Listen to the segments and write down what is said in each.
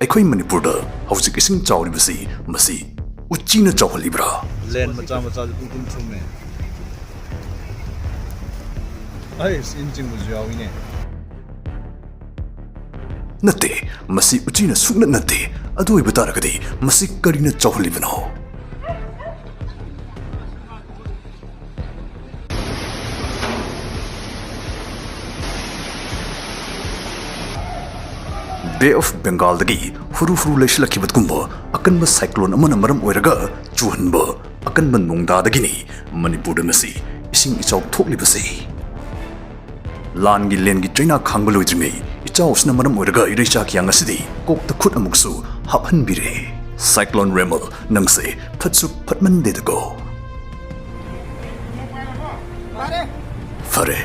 ꯑꯩꯈꯣꯏ ꯃꯅꯤꯄꯨꯔꯗ ꯍꯧꯖꯤꯛ ꯏꯁꯤꯡ ꯆꯥꯎꯔꯤꯕꯁꯤ ꯃꯁꯤ ꯎꯆꯤꯅ ꯆꯥꯎꯍꯜꯂꯤꯕ꯭ꯔꯥ? ꯂꯦꯟ ꯃꯆꯥ ꯃꯆꯥꯗ ꯄꯨꯡ ꯊꯨꯝꯃꯦ. ꯑꯩ ꯏꯟ ꯆꯤꯡꯕꯁꯨ ꯌꯥꯎꯏꯅꯦ. ꯅꯠꯇꯦ, ꯃꯁꯤ ꯎꯆꯤꯅ ꯁꯨꯡꯅꯠ ꯅꯠꯇꯦ. ꯑꯗꯨ ꯑꯣꯏꯕ ꯇꯥꯔꯒꯗꯤ ꯃꯁꯤ ꯀꯔꯤꯅ ꯆꯥꯎꯍꯜꯂꯤꯕꯅꯣ? Bay of Bengaldagi huru leishilakibadgumba akanba cyclone amana maram oiraga chuhanba akanba nongdadagini Manipurda masi ising ichaw thoklibasi. Langi lengi China khangbalodrimi ichawsna maram oiraga irecha kyang asidi kokta khut amuksu haphanbire. Cyclone Remal nangse phatsu phatmandedago. Fare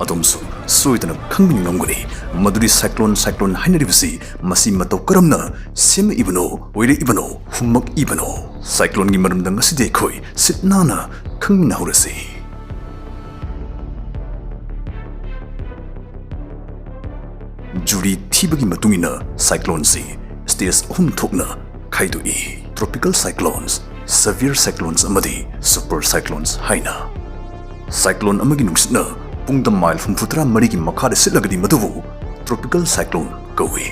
adumsu soidana khangmin ngomgani maduri cyclone hainaribasi masi matau karamna sem ibano oire ibano hummak ibano cyclone gi maramda ngaside khoi sitnana khangmin horasi. Juri thibagi matungina cyclone si stage thokna khaidoi. Tropical cyclones, severe cyclones amadi super cyclones haina. Cyclone amagi nungsitna Pungda mile from Putra Marigi Makada Silagadi Maduvu, tropical cyclone Gowi.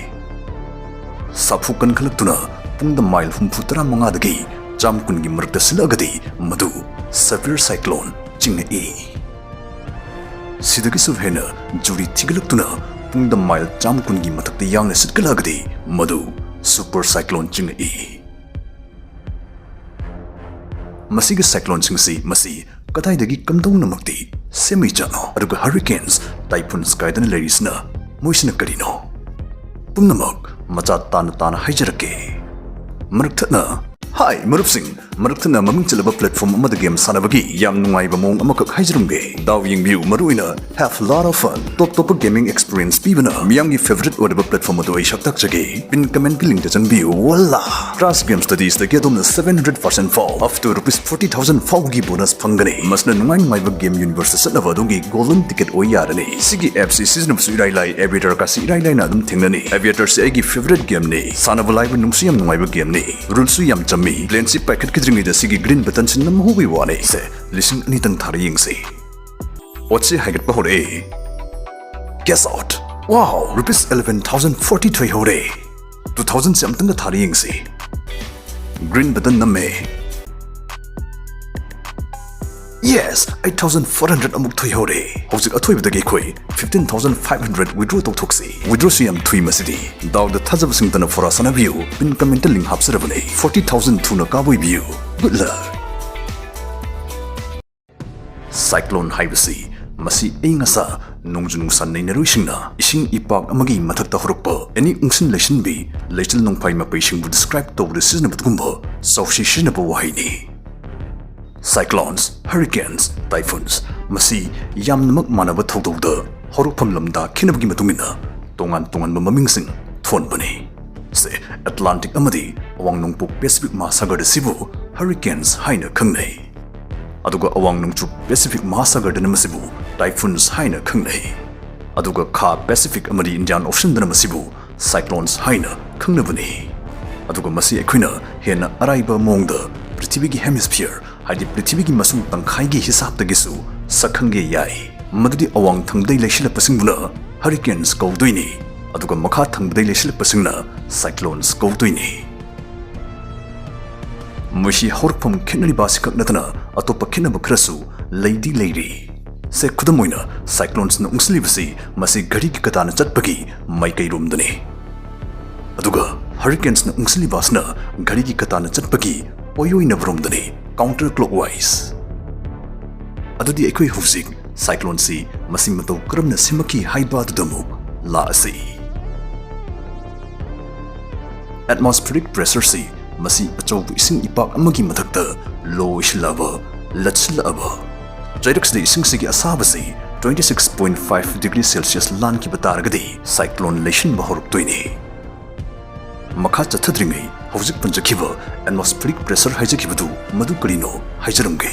Sapukan Kalaktuna, Pungda mile from Putra Mangadagi, Jamkungi Murta Silagadi, Madu, severe cyclone Jinga E. Sidagis of Hena, Juri Tigalaktuna, Pungda mile Jamkungi Matak the young Sitkalagadi, Madu, super cyclone Jinga E. Masiga cyclone Singsi, Masi. Kataydagi kamdong namakti semi chano aduga hurricanes typhoons kaidana lerisna moisina karino pumnamak macha tana haijarake marakthana hi marupsing marakthana maming chalaba platform amada game sanabagi yam nungai ba mong amakak haijarumge daw yingbiu maruina have lot of fun top gaming experience pibana miyang gi favorite order platform ado ishaktak jage pin comment link ta chanbiu walla class game studies the get on 700% fall up to ₹40,000 fall gi bonus phangane masna nungai ba game universe satnaba dongi golden ticket oyarani sigi app si season su irai lai aviator ka si irai lai na dum thingnani aviator se agi favorite game ni sanaba live nungsiyam nungai ba game ni rules su yam chami Plane si packet kidringi da sigi green button sin nam huwi wane se listen anitang thari ying se what's it haigat pa hore guess out wow ₹11,043 hore 2,000 se amtang thari ying se green button namme yes 8,400 amuk thoi hore hojik athoi bidagi khoi 15,500 withdraw to thoksi withdraw si am thui masidi daw the thajab sing tana for asana view pin comment link hapsarabane 40,000 thuna kaboi view good luck. Cyclone haibasi masi engasa nongjung san nei naruisingna ising ipak amagi mathakta horokpa any ungsin lesson bi lechil nongpai mapai sing bu describe to the season butgumba sawshi shinaba wahaini. Cyclones, hurricanes, typhoons, masi yamnamak manaba thogdogda horokpham lamda khinabgi matungina tongan mamingsing thonbani se Atlantic amadi awang nongpuk Pacific Mahasagar sibu hurricanes haina khangnai aduga awang nongchuk Pacific Mahasagar dana masibu typhoons haina khangnai aduga kha Pacific amadi Indian Ocean dana masibu cyclones haina khangnabani aduga masi ekhuina hena araiba mongda prithivigi hemisphere Hadi prithivigi masung tangkhaigi hisab tagisu sakhange yai madudi awang thangdai leishila pasinguna hurricanes kawdoini aduga makha thangdai leishila pasingna cyclones kawdoini mushi horpham khenari basikak natana atopa khenaba khrasu leiri se khudamoina cyclones na ungslibasi masi gari ki katana chatpagi maikai romdani aduga hurricanes na ungslibasna gari ki katana chatpagi oyoina bromdani counterclockwise adudi ekoi husik cyclone si masi matau karamna simaki haiba tudamuk la asi atmospheric pressure si masi achau ising ipak amagi mathakta low islaba latslaba jairex de ising sigi asabasi 26.5 degrees Celsius lan ki bataragadi cyclone lesion bahoruk toini makha chathadringai hojik panjakhiba atmospheric pressure haijakibadu madu karino haijarumge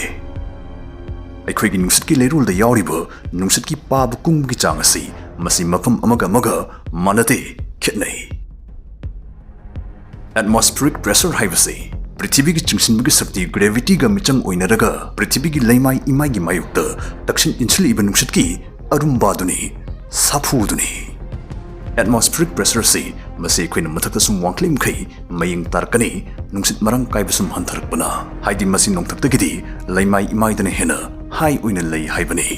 aikhoi gi nungsit ki leirul da yauriba nungsit ki pab kum gi chang asi masi mafam amaga manate khetnai Atmospheric pressure haibasi Prithibigi chingsinbigi sakti gravity ga michang oinaraga Prithibigi laimai imai gi mayukta takshin inchili iba nungshitki arumbaduni saphuduni Atmospheric pressure si masi akhoi mathakta sum wangklim khai maying tarkani nungsit marang kaiba sum hantarakpana haidi masi nongthakdagidi laimai imai dana hena hai oina lei haibani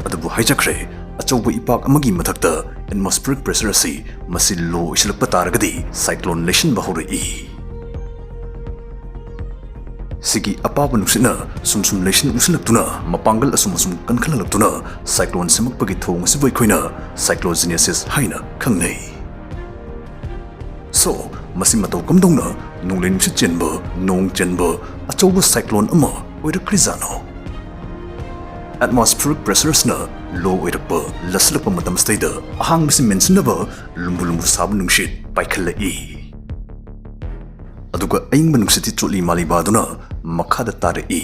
Adabu haijakre achauba ipak amagi mathakta atmospheric pressure si masi low isilakpa taragadi cyclone lesion bahori Sigi apaba nuksina sumsum lesion usilaktuna mapangal asum kankhalalaktuna cyclone semakpagi thong siboi khoina cyclogenesis haina khangnei So masi matau kamdongna nunglen si chenba nong chenba achauba cyclone ama oirakrizano Atmospheric pressures na low oirakpa laslakpa matam staida ahang masi mentionaba lumbu sabu nungshit paikhalai Aduga aingba nungsiti chotli malibaduna makada tarai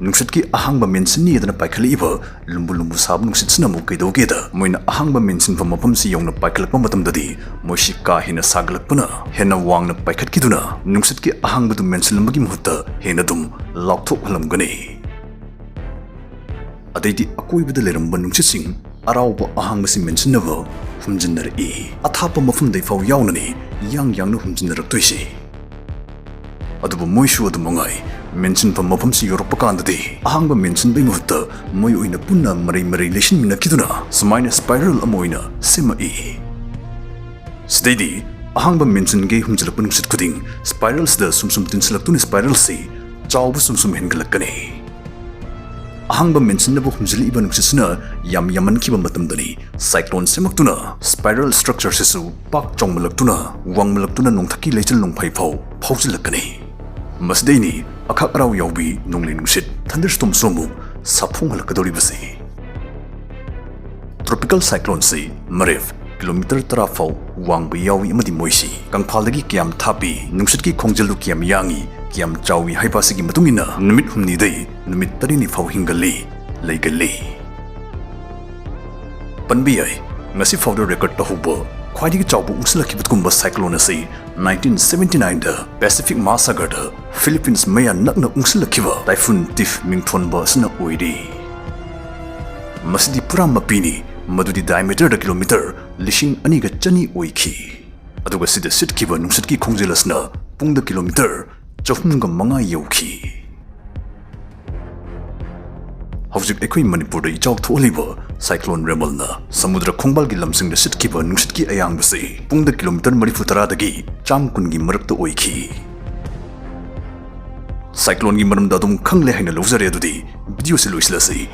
Nungsitki ahangba mentionni adana paikhaliba lumbu sabu nungsitsina mu kaidogeda moina ahangba mention fa mapamsi yongna paikhalakpa matamdadi moishi ka hina sagalakpana hena wangna paikhatkiduna nungsitki ahangba du mention lambagi muhutta hena dum laukthok halamgani Adaidi akoibada leramba nungsitsing arauba ahangba mentionaba humjinnarai athapa mafamdai fau yawnani yang humjinnaraktoisi Adubu moishu adumangai mention pa mapamsi Europe kandadi ahangba mention bai muhutta moi oina punna marai lesion minakiduna sumaina spiral amoina semai Steady ahangba mention ge humjalakpa nungsit khuding spirals da sumsum tinsilaktuni spiral si chawba sumsum hengalakani ahangba mention na bu humjali iba nungsitsina yaman kiba matamdani cyclone semaktuna spiral structure sisu pak chongmalaktuna wangmalaktuna nongthaki leichal nongphai phausilakani Masdaini akak araw yawbi nungli nungsit thunderstorm somu saphung halakadori basi Tropical cyclone si Marif kilometer tarafau wangbi yawi amadi moisi kangphaldagi kiam thapi nungsitki khongjalu kiam yangi kiam chawi haibasigi matungina numit humni dai numit tarini fau hingali leigali Panbiyai ngasi founder record tahubo Khwaidigi chawbu usilakibutkumba cyclone asi 1979 da Pacific Mahasagar da Philippines maya nakna ungsilakiba typhoon Tif mingthonba sina oidi Masidi pura mapini madudi diameter da kilometer lishing aniga chani oiki aduga sida sitkiba nungsitki khongjelasna pungda kilometer chahumga manga yauki Hawjik ekoi Manipur da ichawk tholiba cyclone Remal na samudra khongbal gi lamsing da sitkiba nungsitki ayang basi pungda kilometer marifu taradagi chamkun gi marakta oiki Cyclone gi maramda dum khangle haina lawjare adudi video se loislasi